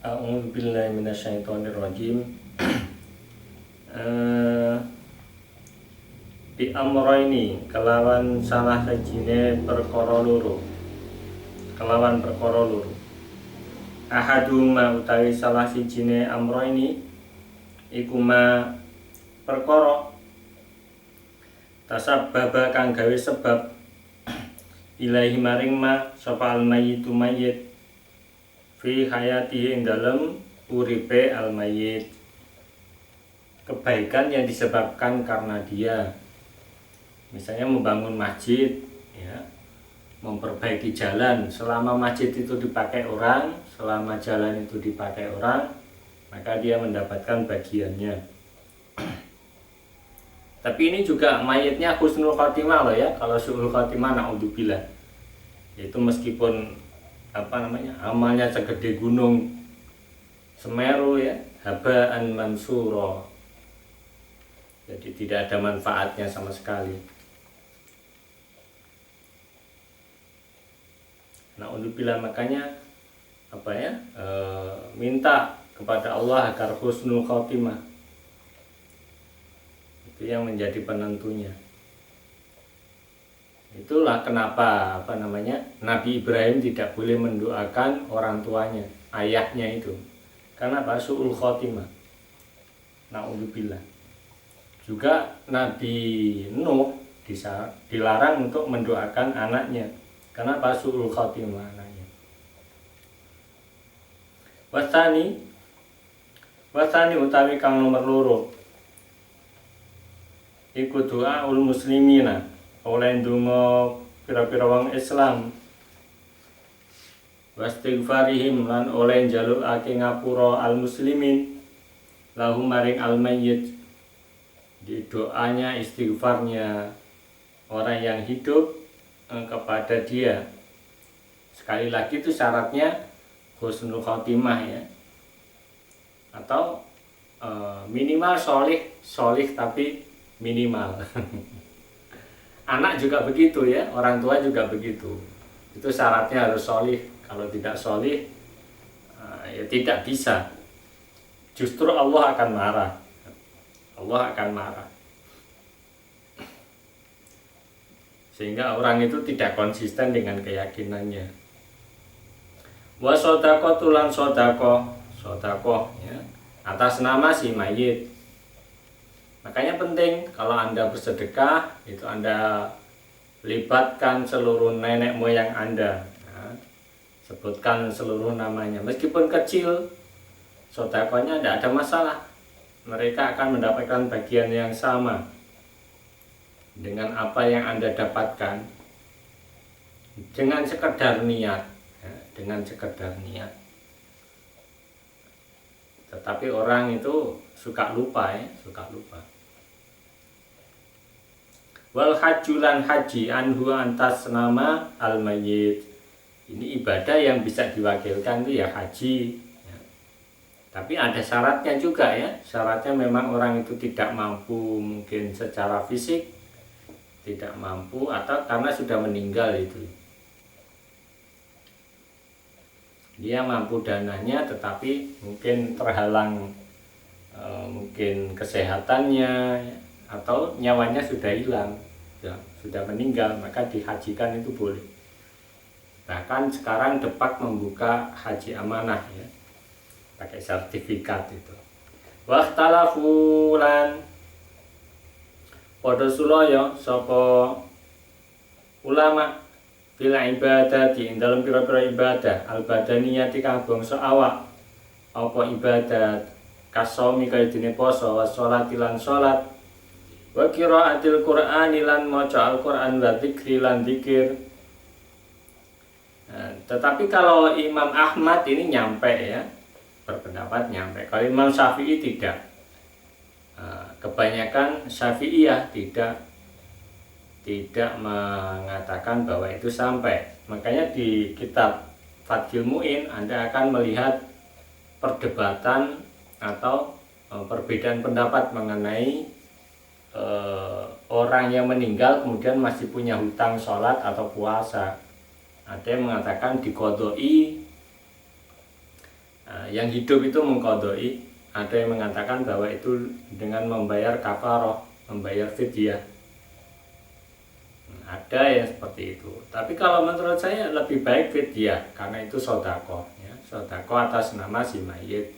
A'udzubillahi minasyaitonirrajim. Bi amroini kelawan salah sajine perkara loro. Kelawan perkara loro. Ahaduma utawi salah sijine amroini iku ma perkara tasabbaba kang gawe sebab ilahi maring ma sapa al mayyitu mayyit fi hayatihi ing dalem uripe al mayyit, kebaikan yang disebabkan karena dia misalnya membangun masjid ya, memperbaiki jalan. Selama masjid itu dipakai orang, selama jalan itu dipakai orang, maka dia mendapatkan bagiannya. Tapi ini juga mayitnya husnul khotimah loh ya. Kalau su'ul khotimah naudzubillah, itu meskipun amalnya segede gunung Semeru ya, habaan mansuro, jadi tidak ada manfaatnya sama sekali. Naudzubillah, makanya minta kepada Allah agar husnul khotimah, itu yang menjadi penentunya. Itulah kenapa Nabi Ibrahim tidak boleh mendoakan orang tuanya, ayahnya itu, karena su'ul khotimah. Naudzubillah. Juga Nabi Nuh dilarang untuk mendoakan anaknya, karena su'ul khotimah anaknya. Wasani utawi kang nomor loro iku doaul muslimina, oleh ndonga pira-pira wong Islam, wastighfarihim lan oleh njalukake ngapura al muslimin lahum maring al mayyit, di doanya istighfarnya orang yang hidup kepada dia. Sekali lagi itu syaratnya husnul khotimah ya, atau minimal solih tapi minimal. Anak juga begitu ya, orang tua juga begitu. Itu syaratnya harus solih. Kalau tidak solih, ya tidak bisa. Justru Allah akan marah. Allah akan marah. Sehingga orang itu tidak konsisten dengan keyakinannya. Wa sodako tulan sodako ya, atas nama si mayit. Makanya penting kalau Anda bersedekah, itu Anda libatkan seluruh nenek moyang Anda ya, sebutkan seluruh namanya. Meskipun kecil, sedekahnya tidak ada masalah. Mereka akan mendapatkan bagian yang sama dengan apa yang Anda dapatkan, dengan sekedar niat ya, dengan sekedar niat. Tetapi orang itu suka lupa ya, suka lupa. Wal hajulan haji anhu antas nama al mayyit. Ini ibadah yang bisa diwakilkan itu ya haji ya. Tapi ada syaratnya juga ya. Syaratnya memang orang itu tidak mampu, mungkin secara fisik tidak mampu, atau karena sudah meninggal itu. Dia mampu dananya tetapi mungkin terhalang mungkin kesehatannya, atau nyawanya sudah hilang ya, sudah meninggal, maka dihajikan itu boleh. Bahkan sekarang Depak membuka haji amanah ya, pakai sertifikat itu. Wahtalafu lan padha sulaya sapa ulama fil ibadati ing dalem pira-pira ibadah al badaniyati kang bangsa awak, apa ibadat kasomi kaya dene poso, washolati lan sholat, wa qiraatil qur'ani lan maca al-Qur'an, wa dzikri lan dzikir. Nah, tetapi kalau Imam Ahmad ini nyampe ya, berpendapat nyampe. Kalau Imam Syafi'i tidak. Kebanyakan Syafi'iyah tidak mengatakan bahwa itu sampai. Makanya di kitab Fathul Mu'in Anda akan melihat perdebatan atau perbedaan pendapat mengenai orang yang meninggal kemudian masih punya hutang sholat atau puasa. Ada yang mengatakan diqodoi yang hidup itu mengqadai, ada yang mengatakan bahwa itu dengan membayar kafaroh, membayar fidyah. Ada yang seperti itu. Tapi kalau menurut saya lebih baik fidyah, karena itu sedekah, ya. Sedekah atas nama si mayit.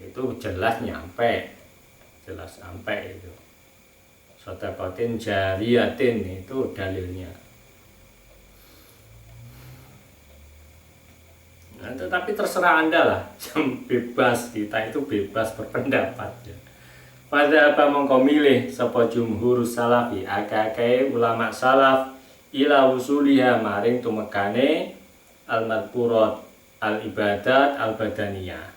Itu jelas nyampe, jelas sampai itu. Sedekatin jariyatin itu dalilnya. Nah, tetapi terserah Anda lah, bebas, kita itu bebas berpendapat, ya. Pada apa mongko milih sapa jumhur salafi akake ulama salaf ila usuliha maring tumekane al-madkurat al-ibadat al-badaniyah.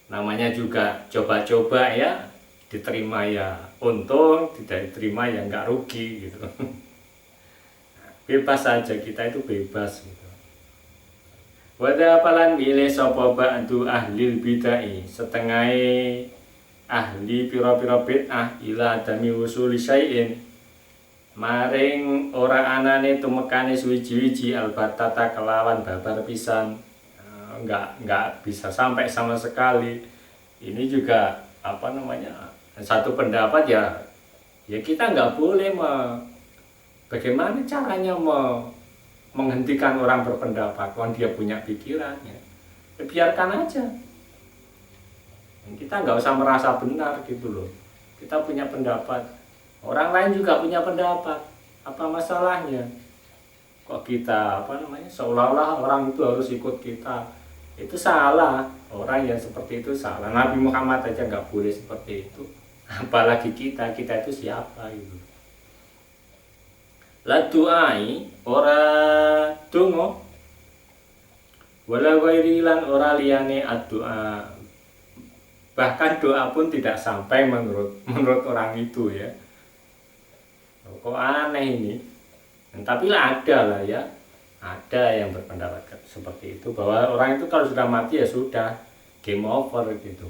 Namanya juga coba-coba, ya, diterima ya untung, tidak diterima ya nggak rugi gitu. Bebas saja, kita itu bebas gitu. Wada apalan milih sapa ba'du ahli bid'ah, setengah ahli pira-pira bid'ah ila adami usuli syai'in maring ora anane tumekane suwiji-wiji albatata kelawan babar pisan, enggak bisa sampai sama sekali. Ini juga apa namanya, satu pendapat, ya kita enggak boleh bagaimana caranya menghentikan orang berpendapat kalau dia punya pikiran, ya biarkan aja. Kita nggak usah merasa benar gitu loh. Kita punya pendapat, orang lain juga punya pendapat. Apa masalahnya? Kok kita seolah-olah orang itu harus ikut kita? Itu salah. Orang yang seperti itu salah. Nabi Muhammad aja nggak boleh seperti itu. Apalagi kita itu siapa gitu. La du'ai ora donga wala ghairi lan ora liyane ad-du'a. Bahkan doa pun tidak sampai menurut orang itu, ya. Kok aneh ini. Tapi lah ada lah, ya. Ada yang berpendapat seperti itu, bahwa orang itu kalau sudah mati ya sudah, game over gitu.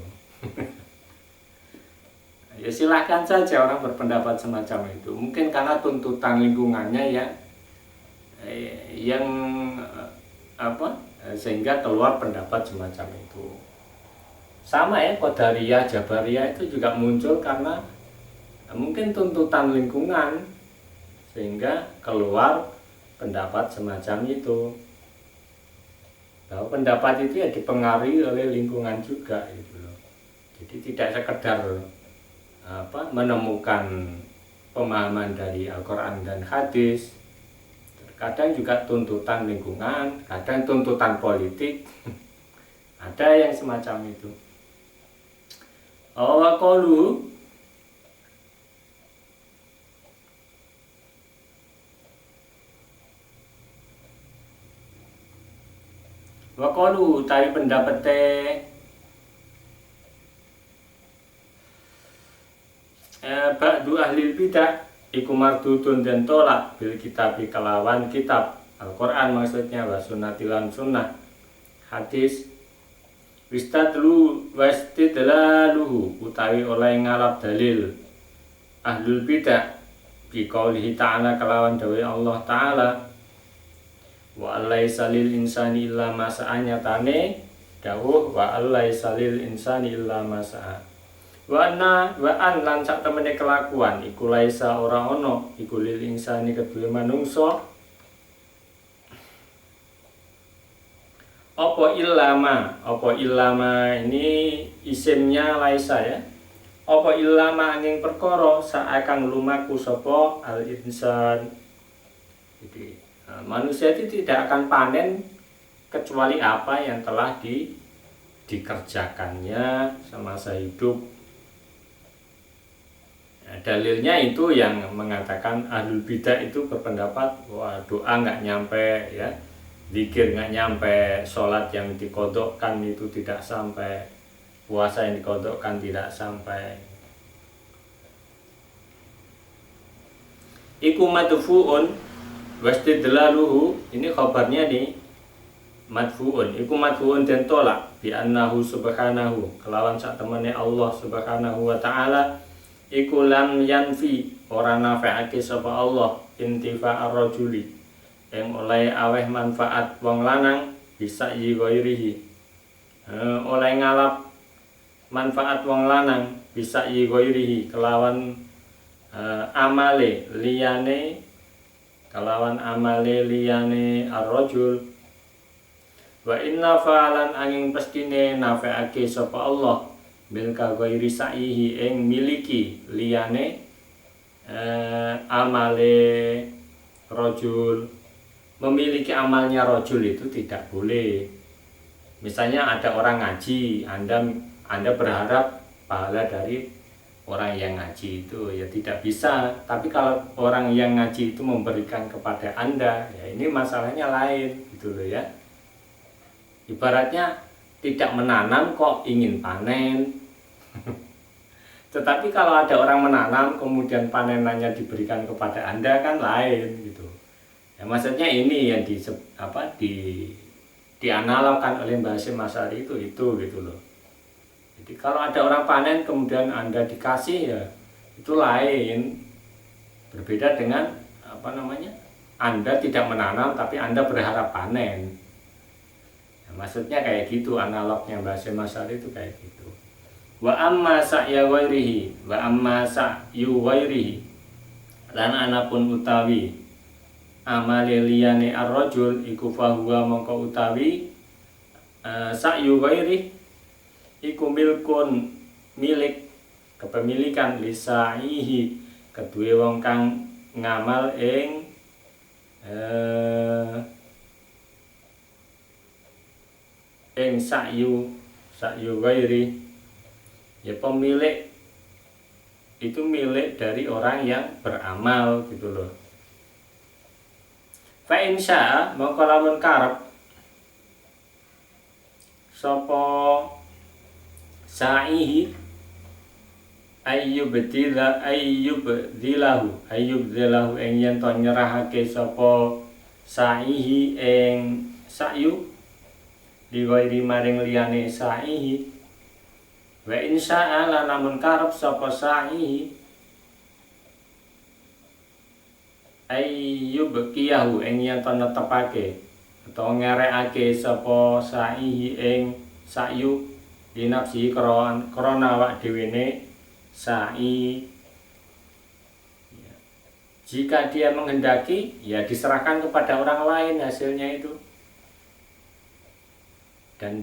Ya silahkan saja orang berpendapat semacam itu. Mungkin karena tuntutan lingkungannya, ya, yang sehingga keluar pendapat semacam itu. Sama, ya, Qadariyah, Jabariyah itu juga muncul karena mungkin tuntutan lingkungan sehingga keluar pendapat semacam itu. Bahwa pendapat itu ya dipengaruhi oleh lingkungan juga gitu loh. Jadi tidak sekedar menemukan pemahaman dari Al-Qur'an dan hadis. Kadang juga tuntutan lingkungan, kadang tuntutan politik. Ada yang semacam itu. Waqalu tari pendapat ba'du ahli bidah iku mardudun dan tolak bil kitab kelawan kitab Al-Qur'an maksudnya, wa sunnatilan sunnah hadis. Wastidlaluhu utawi oleh ngalap dalil ahlul bidah bi qaulihi ta'ala kelawan dawuh Allah Ta'ala wa allaisa lil insani illa ma sa'a, nyatane dawuh wa allaisa lil insani illa ma sa'a wa an lan sak temene kelakuan iku laisa ora ono iku lil insani kedue manungsa Apa ilama ini isimnya laisa, ya. Apa ilama angin perkara saakang lumaku sapa al insan. Jadi manusia itu tidak akan panen kecuali apa yang telah dikerjakannya semasa hidup. Nah, dalilnya itu yang mengatakan ahlul bidah itu berpendapat wah doa nggak nyampe, ya. Zikir nggak nyampe, sholat yang dikodokkan itu tidak sampai, puasa yang dikodokkan tidak sampai. Iku madfu'un wastidlaluhu, ini khabarnya nih, madfu'un, iku madfu'un dan tolak bi annahu subhanahu kelawan sak temene Allah subhanahu wa ta'ala iku lam yanfi ora nafa'ake sapa Allah intifa'ar rajuli yang oleh aweh manfaat wong lanang bisa ghairihi oleh ngalap manfaat wong lanang bisa ghairihi kelawan amale liyane ar-rajul. Wa inna fa'alan angin pestine nafeake sapa Allah milka ghairi sa'ihi ing miliki liyane amale rajul. Memiliki amalnya rajul itu tidak boleh. Misalnya ada orang ngaji, Anda berharap pahala dari orang yang ngaji itu, ya tidak bisa. Tapi kalau orang yang ngaji itu memberikan kepada Anda, ya ini masalahnya lain gitu loh ya. Ibaratnya tidak menanam kok ingin panen. Tetapi kalau ada orang menanam kemudian panenannya diberikan kepada Anda kan lain gitu. Ya maksudnya ini yang dianalogkan oleh Mbah Hasyim Asy'ari itu gitu loh. Jadi kalau ada orang panen kemudian Anda dikasih, ya itu lain. Berbeda dengan Anda tidak menanam tapi Anda berharap panen. Ya, maksudnya kayak gitu, analognya Mbah Hasyim Asy'ari itu kayak gitu. Wa amma sa'ya ghairihi wa amma sa'yu ghairihi lan anapun utawi amale liyane ar-rajul iku fahuwa mongko utawi sa'yu ghairi iku milkun milik kepemilikan lisa'ihi kedue wong kang ngamal ing sa'yu ghairi, ya pemilik itu milik dari orang yang beramal gitu loh. Fa insya mongko lamun karep sapa sa'ihi ayyubdilahu ing yen to nyerahake sapa sa'ihi ing sa'yu diwairi maring liyane sa'ihi. Wa insya lan lamun karep sapa sa'ihi ayyubqiyahu ing yen to netepake utawa ngerekake sapa sa'ihi ing sa'yu dinafsi krana awak dhewene sa'i. Ya. Jika dia menghendaki, ya diserahkan kepada orang lain hasilnya itu. Dan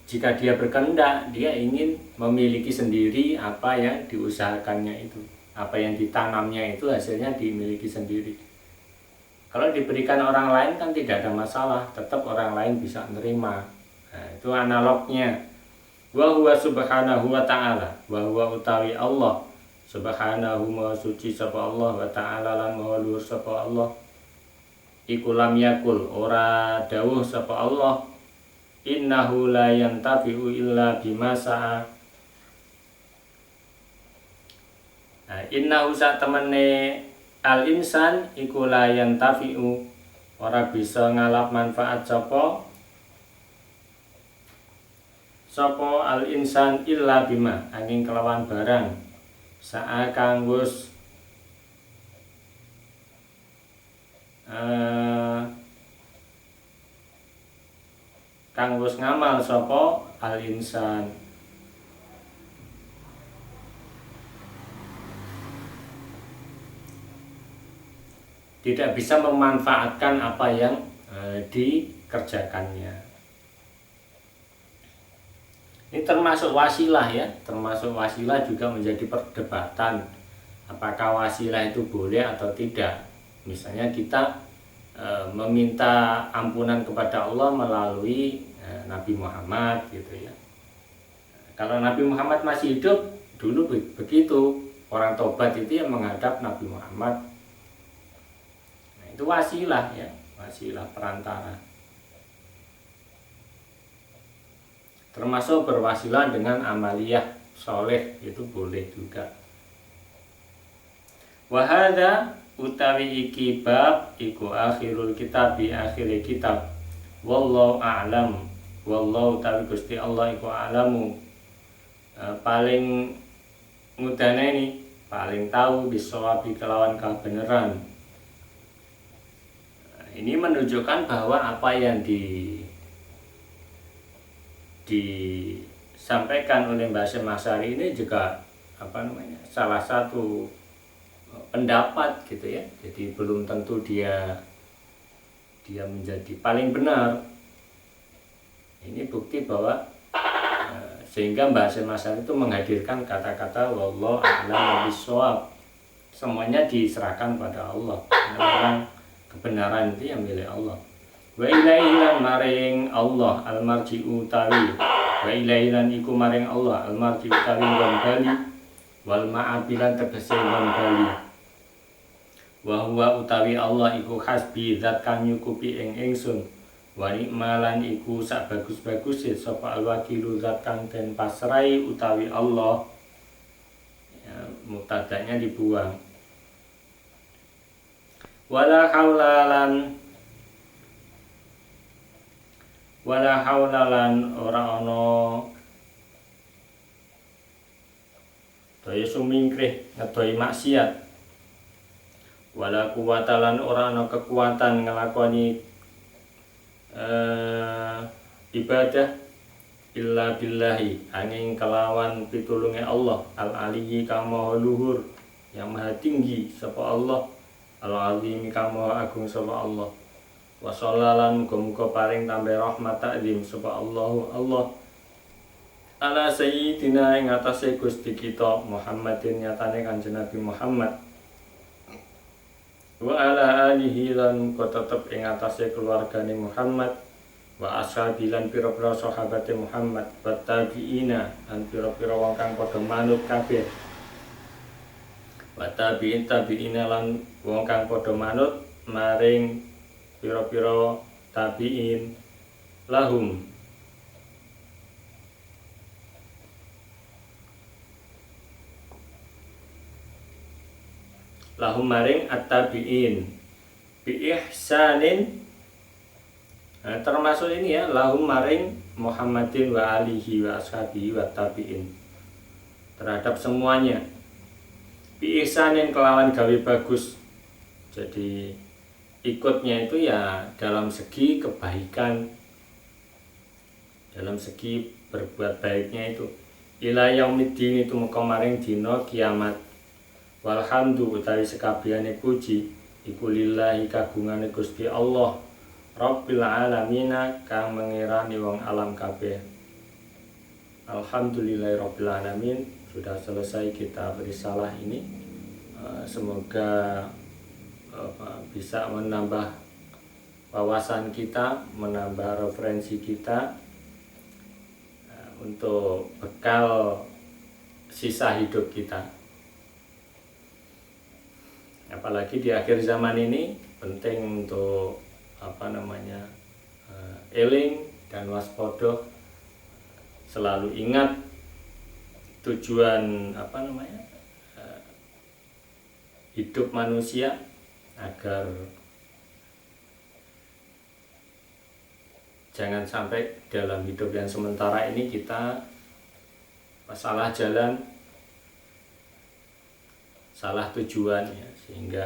jika dia berkehendak, dia ingin memiliki sendiri apa yang diusahakannya itu. Apa yang ditanamnya itu hasilnya dimiliki sendiri. Kalau diberikan orang lain kan tidak ada masalah, tetap orang lain bisa menerima. Nah, itu analognya. Wa huwa subhanahu wa ta'ala, wa huwa utawi Allah subhanahu maha suci sapa Allah wa ta'ala lan maha luhur sapa Allah. Iku lam yakul ora dawuh sapa Allah innahu la yantafi'u illa bima sa'a. Nah, innahu sak temene al insan iku la yantafi'u ora bisa ngalap manfaat sapa al insan illa bima angin kelawan barang sa'a kang wis ngamal sapa al insan. Tidak bisa memanfaatkan apa yang dikerjakannya. Ini termasuk wasilah ya, termasuk wasilah juga menjadi perdebatan apakah wasilah itu boleh atau tidak. Misalnya kita meminta ampunan kepada Allah melalui Nabi Muhammad gitu ya. Kalau Nabi Muhammad masih hidup dulu begitu, orang tobat itu yang menghadap Nabi Muhammad. Nah, itu wasilah ya, wasilah perantara. Termasuk berwasilah dengan amaliyah soleh itu boleh juga. Wahada utawi iki bab iku akhirul kitab bi akhir kitab. Wallahu a'lam. Wallahu ta'ala Gusti Allah iku a'lamu. Paling ngudaneni, paling tahu bisawabi kelawan kebenaran. Ini menunjukkan bahwa apa yang disampaikan oleh Mbah Hasyim Asy'ari ini juga salah satu pendapat gitu ya. Jadi belum tentu dia menjadi paling benar. Ini bukti bahwa sehingga Mbah Hasyim Asy'ari itu menghadirkan kata-kata wallahu a'lam bishawab. Semuanya diserahkan pada Allah. Memang kebenaran itu yang milik Allah. Wa ilaihi lan maring Allah al-marji'u utawi. Wa ilaihi lan iku maring Allah al-marji'u utawi bali wal ma'abilan tegese bali. Wa huwa utawi Allah iku hasbi zat kang nyukupi ing ingsun. Wa ni'malan iku sak bagus-baguse sapa al-wakilu zat kang den pasrai utawi Allah. Ya, mubtada'nya dibuang. Wala haulalan ora ana daya sumingkrih ngedoi maksiat. Wala kuwatalan ora ana kekuatan nglakoni ibadah illa billahi angin kelawan pitulunge Allah al-aliyyi kang maha luhur yang maha tinggi sapa Allah al-azim kang maha agung sapa Allah. Wa shallalan muga-muga paring tambah rahmat takzim sapa Allah ala sayyidina ing atase Gusti kita Muhammadin nyatane Kanjeng Nabi Muhammad wa ala alihi lan tetep ing atase keluargane Muhammad wa ashabi lan pira-pira sahabate Muhammad wa tabi'ina lan pira-pira wong kang padha manut kabeh wa tabi'ina lan wong kang padha manut maring pira-pira tabi'in lahum maring at-tabi'in bi ihsanin. Nah, termasuk ini ya lahum maring Muhammadin wa alihi wa ashabihi wa tabi'in terhadap semuanya bi ihsanin kelawan gawe bagus. Jadi ikutnya itu ya dalam segi kebaikan, dalam segi berbuat baiknya itu ila yaumiddin itu muka maring dina kiamat. Walhamdu utawi sekabehane puji iku lillahi kagungane Gusti Allah Rabbil alamina kang mengirani wong alam kabeh. Alhamdulillahi rabbil alamin. Sudah selesai kita berisalah ini. Semoga bisa menambah wawasan kita, menambah referensi kita untuk bekal sisa hidup kita. Apalagi di akhir zaman ini penting untuk eling dan waspada, selalu ingat tujuan hidup manusia agar jangan sampai dalam hidup yang sementara ini kita salah jalan, salah tujuan ya, sehingga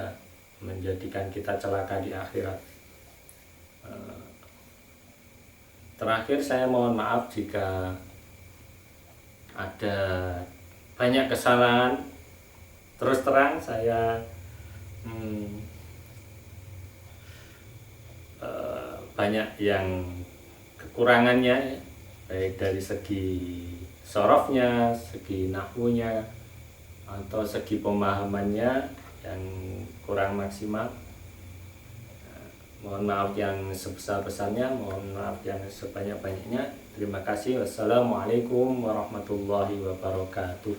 menjadikan kita celaka di akhirat. Terakhir saya mohon maaf jika ada banyak kesalahan. Terus terang saya banyak yang kekurangannya, baik dari segi sorofnya, segi nahwunya, atau segi pemahamannya yang kurang maksimal. Mohon maaf yang sebesar-besarnya, mohon maaf yang sebanyak-banyaknya. Terima kasih. Wassalamualaikum warahmatullahi wabarakatuh.